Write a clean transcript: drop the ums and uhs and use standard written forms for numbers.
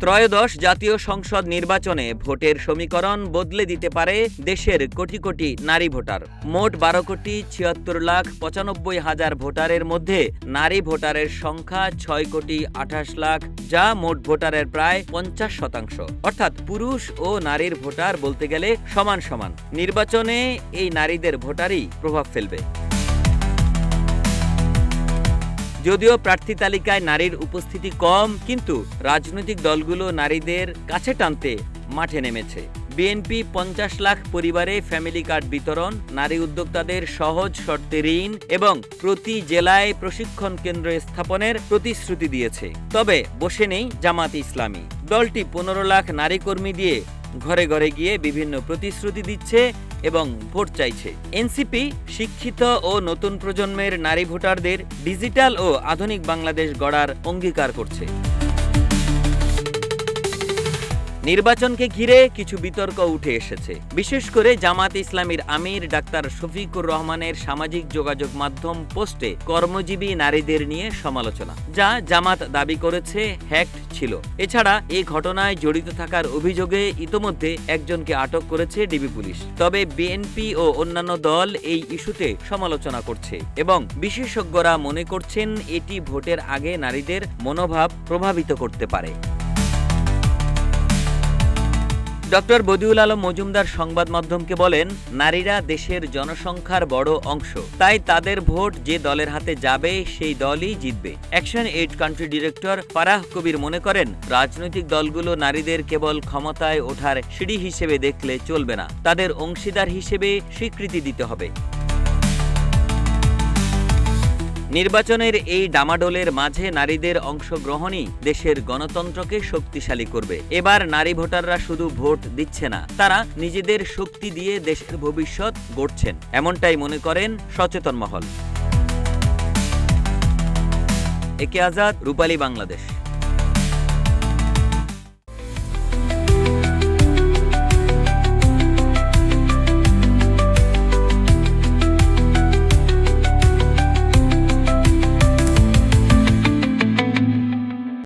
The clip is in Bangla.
ত্রয়োদশ জাতীয় সংসদ নির্বাচনে ভোটের সমীকরণ বদলে দিতে পারে দেশের কোটি কোটি নারী ভোটার। মোট 12,76,95,000 ভোটারের মধ্যে নারী ভোটারের সংখ্যা 6,28,00,000, যা মোট ভোটারের প্রায় 50%। অর্থাৎ পুরুষ ও নারীর ভোটার বলতে গেলে সমান সমান। নির্বাচনে এই নারীদের ভোটারই প্রভাব ফেলবে। যদিও প্রার্থী তালিকায় নারীর উপস্থিতি কম, কিন্তু রাজনৈতিক দলগুলো নারীদের কাছে টানতে মাঠে নেমেছে। বিএনপি 50 লাখ পরিবারে ফ্যামিলি কার্ড বিতরণ, নারী উদ্যোক্তাদের সহজ শর্তে ঋণ এবং প্রতি জেলায় প্রশিক্ষণ কেন্দ্র স্থাপনের প্রতিশ্রুতি দিয়েছে। তবে বসে নেই জামাত ইসলামী। দলটি 15 লাখ নারী কর্মী দিয়ে ঘরে ঘরে গিয়ে বিভিন্ন প্রতিশ্রুতি দিচ্ছে এবং ভোট চাইছে। এনসিপি শিক্ষিত ও নতুন প্রজন্মের নারী ভোটারদের ডিজিটাল ও আধুনিক বাংলাদেশ গড়ার অঙ্গীকার করছে। নির্বাচনকে ঘিরে কিছু বিতর্ক উঠে এসেছে। বিশেষ করে জামাত ইসলামীর আমির ডাক্তার শফিকুর রহমানের সামাজিক যোগাযোগ মাধ্যম পোস্টে কর্মজীবী নারীদের নিয়ে সমালোচনা, যা জামাত দাবি করেছে হ্যাকড ছিল। এছাড়া এই ঘটনায় জড়িত থাকার অভিযোগে ইতোমধ্যে একজনকে আটক করেছে ডিবি পুলিশ। তবে বিএনপি ও অন্যান্য দল এই ইস্যুতে সমালোচনা করছে এবং বিশেষজ্ঞরা মনে করছেন এটি ভোটের আগে নারীদের মনোভাব প্রভাবিত করতে পারে। ডক্টর বদিউল আলম মজুমদার সংবাদ মাধ্যমকে বলেন, নারীরা দেশের জনসংখ্যার বড় অংশ, তাই তাদের ভোট যে দলের হাতে যাবে সেই দলই জিতবে। Action aid country director Farah Kabir মনে করেন, রাজনৈতিক দলগুলো নারীদের কেবল ক্ষমতায় ওঠার সিঁড়ি হিসেবে দেখলে চলবে না, তাদের অংশীদার হিসেবে স্বীকৃতি দিতে হবে। নির্বাচনের এই ডামাডোলের মাঝে নারীদের অংশগ্রহণই দেশের গণতন্ত্রকে শক্তিশালী করবে। এবার নারী ভোটাররা শুধু ভোট দিচ্ছে না, তারা নিজেদের শক্তি দিয়ে দেশের ভবিষ্যৎ গড়ছেন, এমনটাই মনে করেন সচেতন মহল। একে আজাদ, রূপালী বাংলাদেশ।